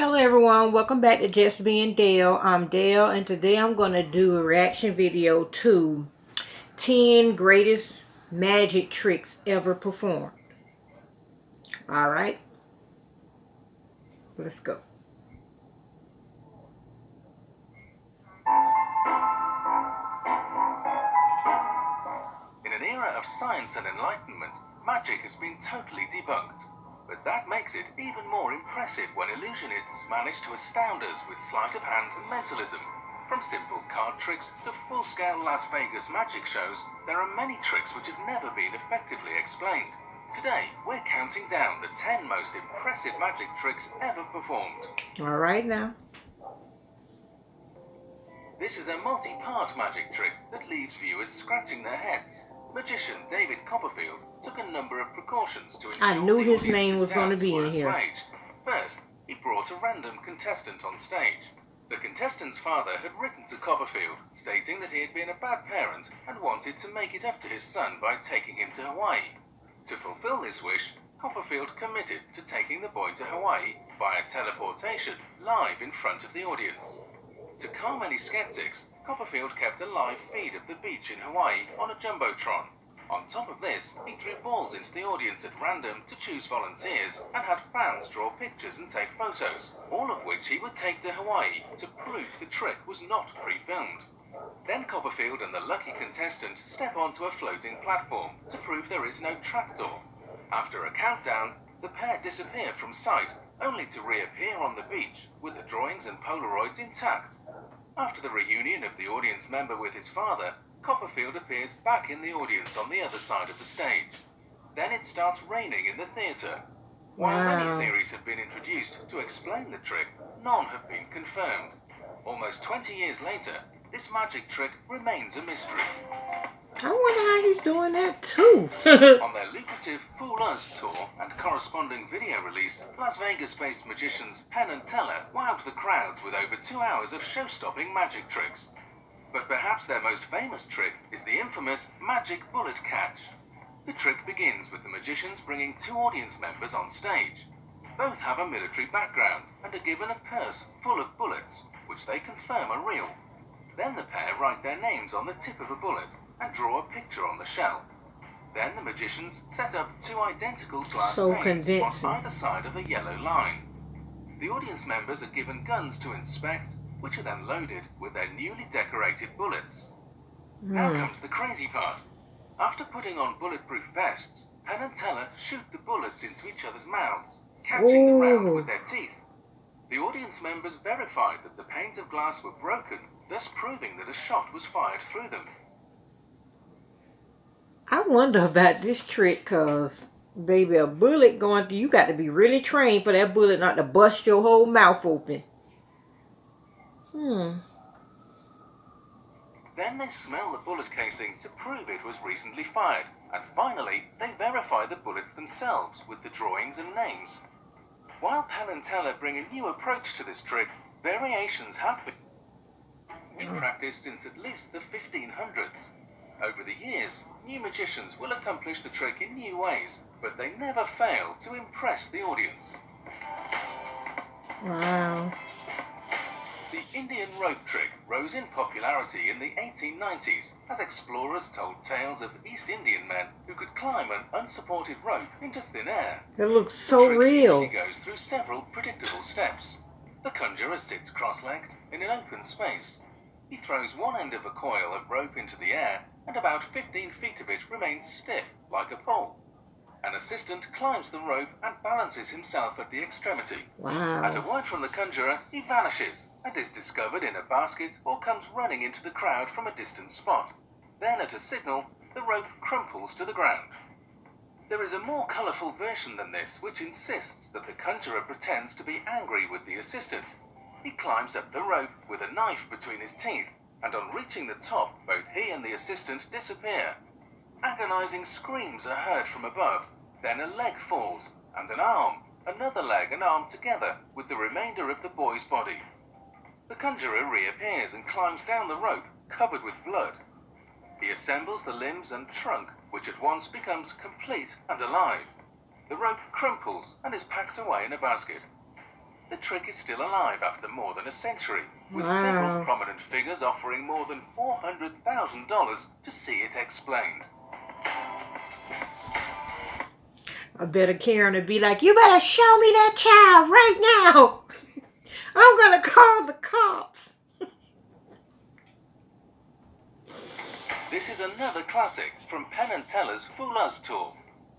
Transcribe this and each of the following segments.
Hello everyone, welcome back to Just Being Dale. I'm Dale and today I'm going to do a reaction video to 10 greatest magic tricks ever performed. Alright, let's go. In an era of science and enlightenment, magic has been totally debunked. But that makes it even more impressive when illusionists manage to astound us with sleight of hand and mentalism. From simple card tricks to full-scale Las Vegas magic shows, there are many tricks which have never been effectively explained. Today, we're counting down the 10 most impressive magic tricks ever performed. Alright now. This is a multi-part magic trick that leaves viewers scratching their heads. Magician David Copperfield took a number of precautions to ensure I knew the his name was going to be in here. Assuaged. First, he brought a random contestant on stage. The contestant's father had written to Copperfield, stating that he had been a bad parent and wanted to make it up to his son by taking him to Hawaii. To fulfill this wish, Copperfield committed to taking the boy to Hawaii via teleportation, live in front of the audience. To calm any skeptics, Copperfield kept a live feed of the beach in Hawaii on a jumbotron. On top of this, he threw balls into the audience at random to choose volunteers and had fans draw pictures and take photos, all of which he would take to Hawaii to prove the trick was not pre-filmed. Then Copperfield and the lucky contestant step onto a floating platform to prove there is no trapdoor. After a countdown, the pair disappear from sight, only to reappear on the beach with the drawings and Polaroids intact. After the reunion of the audience member with his father, Copperfield appears back in the audience on the other side of the stage. Then it starts raining in the theatre. While many theories have been introduced to explain the trick, none have been confirmed. Almost 20 years later, this magic trick remains a mystery. I wonder how he's doing that too. On their lucrative Fool Us tour and corresponding video release, Las Vegas-based magicians Penn and Teller wowed the crowds with over 2 hours of show-stopping magic tricks. But perhaps their most famous trick is the infamous Magic Bullet Catch. The trick begins with the magicians bringing 2 audience members on stage. Both have a military background and are given a purse full of bullets, which they confirm are real. Then the pair write their names on the tip of a bullet and draw a picture on the shell. Then the magicians set up 2 identical glass panes on either side of a yellow line. The audience members are given guns to inspect, which are then loaded with their newly decorated bullets. Now comes the crazy part. After putting on bulletproof vests, Penn and Teller shoot the bullets into each other's mouths, catching the round with their teeth. The audience members verified that the panes of glass were broken, thus proving that a shot was fired through them. I wonder about this trick, cause baby, a bullet going through, you got to be really trained for that bullet not to bust your whole mouth open. Then they smell the bullet casing to prove it was recently fired, and finally they verify the bullets themselves with the drawings and names. While Penn and Teller bring a new approach to this trick, variations have been in practice since at least the 1500s. Over the years, new magicians will accomplish the trick in new ways, but they never fail to impress the audience. Wow. The Indian rope trick rose in popularity in the 1890s as explorers told tales of East Indian men who could climb an unsupported rope into thin air. It looks so real. The trick usually goes through several predictable steps. The conjurer sits cross-legged in an open space. He throws one end of a coil of rope into the air, and about 15 feet of it remains stiff, like a pole. An assistant climbs the rope and balances himself at the extremity. Wow. At a word from the conjurer, he vanishes and is discovered in a basket or comes running into the crowd from a distant spot. Then at a signal, the rope crumples to the ground. There is a more colourful version than this, which insists that the conjurer pretends to be angry with the assistant. He climbs up the rope with a knife between his teeth, and on reaching the top, both he and the assistant disappear. Agonizing screams are heard from above, then a leg falls, and an arm, another leg and arm together with the remainder of the boy's body. The conjurer reappears and climbs down the rope, covered with blood. He assembles the limbs and trunk, which at once becomes complete and alive. The rope crumples and is packed away in a basket. The trick is still alive after more than a century, with Wow. several prominent figures offering more than $400,000 to see it explained. I bet a Karen would be like, you better show me that child right now. I'm going to call the cops. This is another classic from Penn & Teller's Fool Us tour.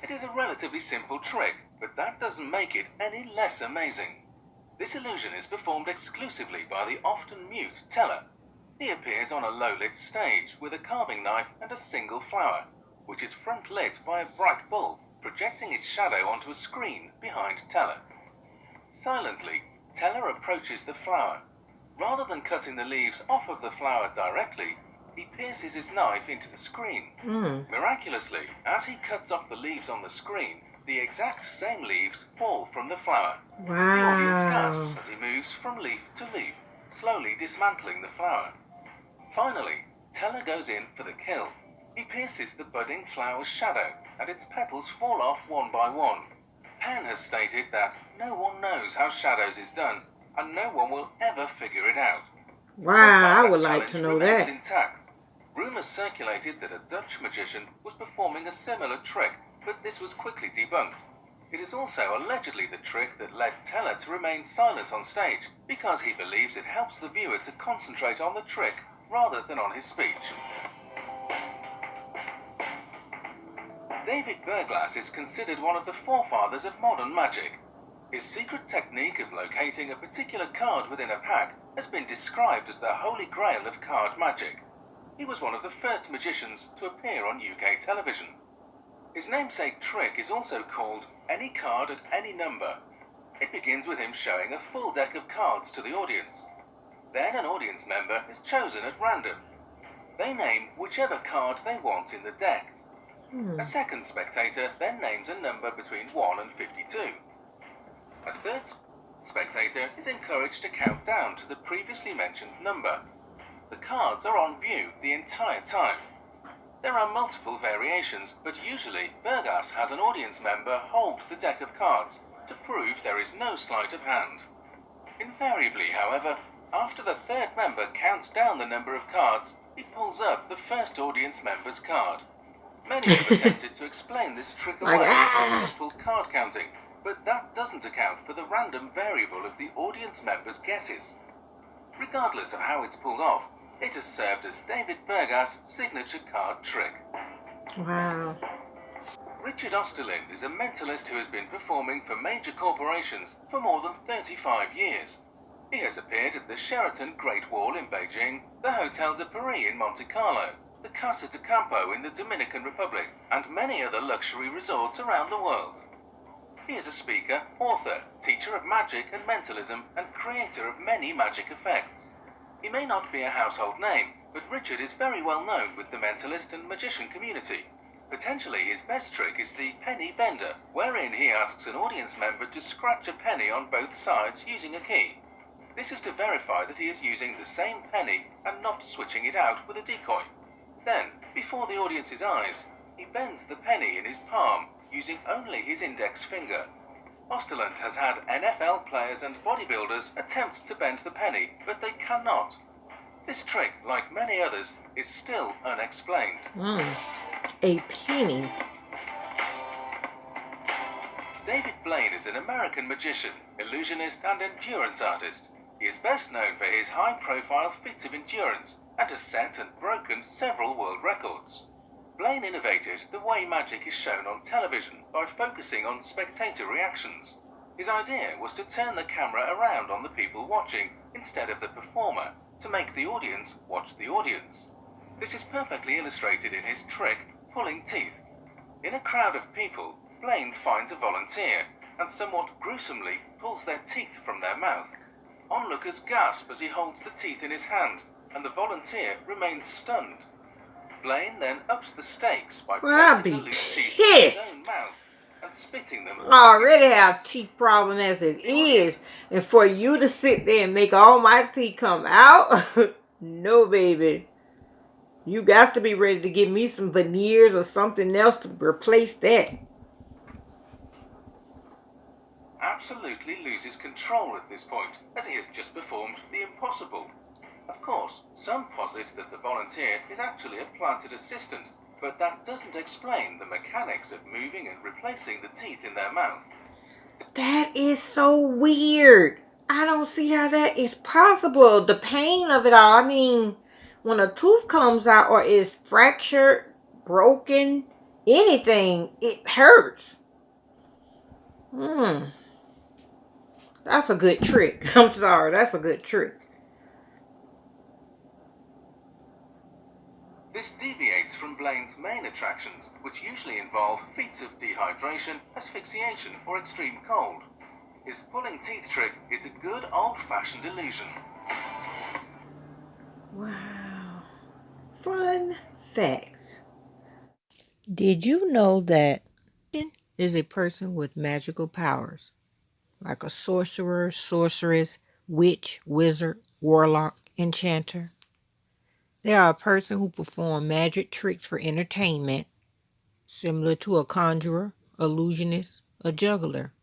It is a relatively simple trick, but that doesn't make it any less amazing. This illusion is performed exclusively by the often mute Teller. He appears on a low-lit stage with a carving knife and a single flower, which is front-lit by a bright bulb, projecting its shadow onto a screen behind Teller. Silently, Teller approaches the flower. Rather than cutting the leaves off of the flower directly, he pierces his knife into the screen. Miraculously, as he cuts off the leaves on the screen, the exact same leaves fall from the flower. The audience Wow. gasps as he moves from leaf to leaf, slowly dismantling the flower. Finally, Teller goes in for the kill. He pierces the budding flower's shadow, and its petals fall off one by one. Penn has stated that no one knows how shadows is done, and no one will ever figure it out. Wow, So far, I would that like to challenge know remains that. intact. Rumours circulated that a Dutch magician was performing a similar trick, but this was quickly debunked. It is also allegedly the trick that led Teller to remain silent on stage, because he believes it helps the viewer to concentrate on the trick rather than on his speech. David Berglas is considered one of the forefathers of modern magic. His secret technique of locating a particular card within a pack has been described as the holy grail of card magic. He was one of the first magicians to appear on UK television. His namesake trick is also called Any Card at Any Number. It begins with him showing a full deck of cards to the audience. Then an audience member is chosen at random. They name whichever card they want in the deck. A second spectator then names a number between 1 and 52. A third spectator is encouraged to count down to the previously mentioned number. The cards are on view the entire time. There are multiple variations, but usually Berglas has an audience member hold the deck of cards to prove there is no sleight of hand. Invariably, however, after the third member counts down the number of cards, he pulls up the first audience member's card. Many have attempted to explain this trick away with simple card counting, but that doesn't account for the random variable of the audience member's guesses. Regardless of how it's pulled off, it has served as David Berglas' signature card trick. Wow. Richard Osterlind is a mentalist who has been performing for major corporations for more than 35 years. He has appeared at the Sheraton Great Wall in Beijing, the Hotel de Paris in Monte Carlo, the Casa de Campo in the Dominican Republic, and many other luxury resorts around the world. He is a speaker, author, teacher of magic and mentalism, and creator of many magic effects. He may not be a household name, but Richard is very well known with the mentalist and magician community. Potentially his best trick is the penny bender, wherein he asks an audience member to scratch a penny on both sides using a key. This is to verify that he is using the same penny and not switching it out with a decoy. Then, before the audience's eyes, he bends the penny in his palm using only his index finger. Osterlind has had NFL players and bodybuilders attempt to bend the penny, but they cannot. This trick, like many others, is still unexplained. A penny. David Blaine is an American magician, illusionist, and endurance artist. He is best known for his high-profile feats of endurance and has set and broken several world records. Blaine innovated the way magic is shown on television by focusing on spectator reactions. His idea was to turn the camera around on the people watching instead of the performer, to make the audience watch the audience. This is perfectly illustrated in his trick, pulling teeth. In a crowd of people, Blaine finds a volunteer and somewhat gruesomely pulls their teeth from their mouth. Onlookers gasp as he holds the teeth in his hand, and the volunteer remains stunned. Blaine then ups the stakes by placing the loose teeth in his own mouth and spitting them. I already have teeth problem as it is, and for you to sit there and make all my teeth come out, no, baby. You got to be ready to give me some veneers or something else to replace that. absolutely loses control at this point, as he has just performed the impossible. Of course, some posit that the volunteer is actually a planted assistant, but that doesn't explain the mechanics of moving and replacing the teeth in their mouth. That is so weird. I don't see how that is possible. The pain of it all. I mean, when a tooth comes out or is fractured, broken, anything, it hurts. That's a good trick. I'm sorry, that's a good trick. This deviates from Blaine's main attractions, which usually involve feats of dehydration, asphyxiation, or extreme cold. His pulling teeth trick is a good old-fashioned illusion. Wow. Fun facts. Did you know that is a person with magical powers, like a sorcerer, sorceress, witch, wizard, warlock, enchanter? They are a person who perform magic tricks for entertainment, similar to a conjurer, illusionist, a juggler.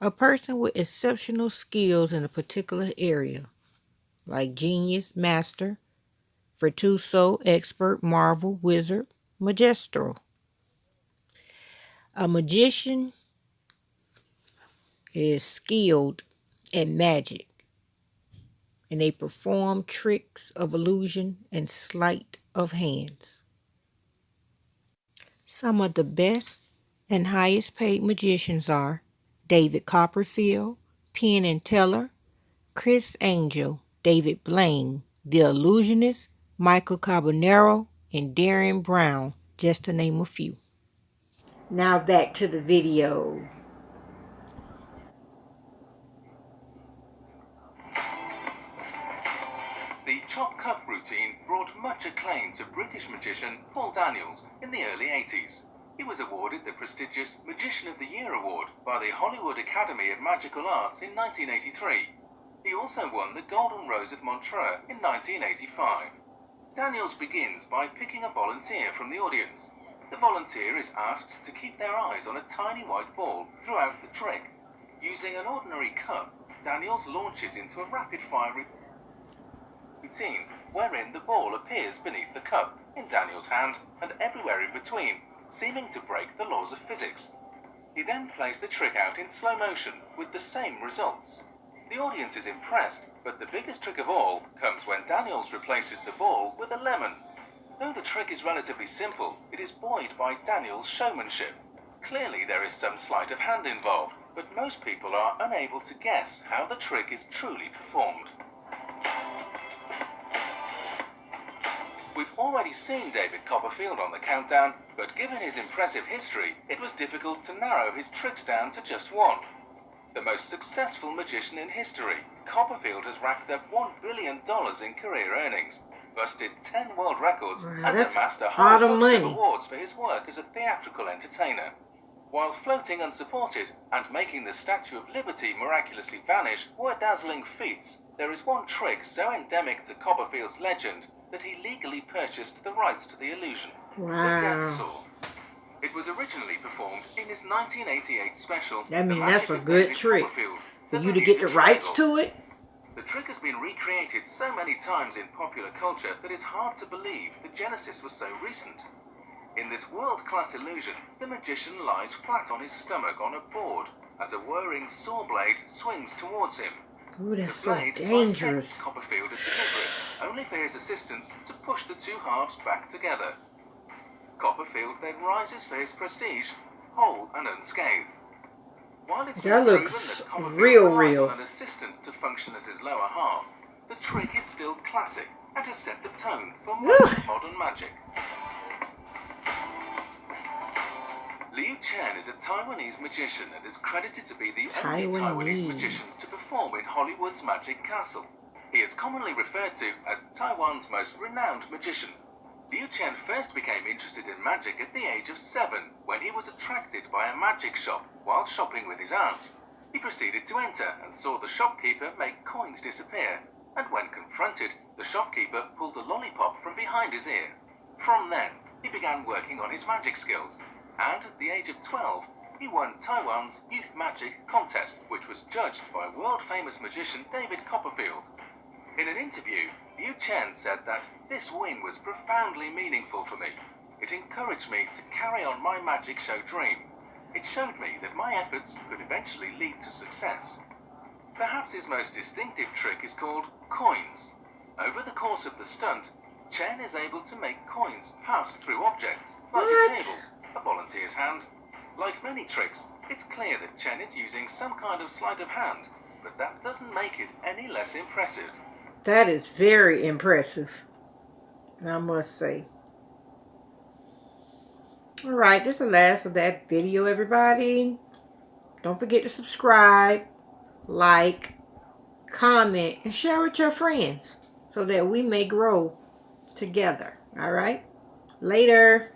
A person with exceptional skills in a particular area, like genius, master, virtuoso, expert, marvel, wizard, magistral. A magician is skilled at magic, and they perform tricks of illusion and sleight of hands. Some of the best and highest paid magicians are David Copperfield, Penn and Teller, Chris Angel, David Blaine, The Illusionist, Michael Carbonaro, and Darren Brown, just to name a few. Now back to the video. The Chop Cup routine brought much acclaim to British magician Paul Daniels in the early 80s. He was awarded the prestigious Magician of the Year award by the Hollywood Academy of Magical Arts in 1983. He also won the Golden Rose of Montreux in 1985. Daniels begins by picking a volunteer from the audience. The volunteer is asked to keep their eyes on a tiny white ball throughout the trick. Using an ordinary cup, Daniels launches into a rapid-fire routine wherein the ball appears beneath the cup, in Daniels' hand, and everywhere in between, seeming to break the laws of physics. He then plays the trick out in slow motion with the same results. The audience is impressed, but the biggest trick of all comes when Daniels replaces the ball with a lemon. Though the trick is relatively simple, it is buoyed by Daniels' showmanship. Clearly there is some sleight of hand involved, but most people are unable to guess how the trick is truly performed. We've already seen David Copperfield on the countdown, but given his impressive history, it was difficult to narrow his tricks down to just one. The most successful magician in history, Copperfield has racked up $1 billion in career earnings, busted 10 world records, and amassed a whole host of awards for his work as a theatrical entertainer. While floating unsupported and making the Statue of Liberty miraculously vanish were dazzling feats, there is one trick so endemic to Copperfield's legend that he legally purchased the rights to the illusion. Wow. The Death Saw. It was originally performed in his 1988 special, I mean, The that's Magic a of good David trick. Copperfield, For the you to get Bermuda the rights Triangle. to it? The trick has been recreated so many times in popular culture that it's hard to believe the genesis was so recent. In this world-class illusion, the magician lies flat on his stomach on a board as a whirring saw blade swings towards him. Ooh, that's The so blade dangerous. bisects Copperfield as deliberate, only for his assistants to push the two halves back together. Copperfield then rises for his prestige, whole and unscathed. While it's been That proven looks that Copperfield real, relies real. on an assistant to function as his lower half, the trick is still classic and has set the tone for modern magic. Liu Chen is a Taiwanese magician and is credited to be the only Taiwanese magician to perform in Hollywood's Magic Castle. He is commonly referred to as Taiwan's most renowned magician. Liu Chen first became interested in magic at the age of 7 when he was attracted by a magic shop while shopping with his aunt. He proceeded to enter and saw the shopkeeper make coins disappear, and when confronted, the shopkeeper pulled a lollipop from behind his ear. From then, he began working on his magic skills, and at the age of 12, he won Taiwan's Youth Magic contest, which was judged by world-famous magician David Copperfield. In an interview, Liu Chen said that this win was profoundly meaningful for me. It encouraged me to carry on my magic show dream. It showed me that my efforts could eventually lead to success. Perhaps his most distinctive trick is called coins. Over the course of the stunt, Chen is able to make coins pass through objects, like a table, a volunteer's hand. Like many tricks, it's clear that Chen is using some kind of sleight of hand, but that doesn't make it any less impressive. That is very impressive, I must say. Alright, this is the last of that video, everybody. Don't forget to subscribe, like, comment, and share with your friends so that we may grow together. Alright? Later.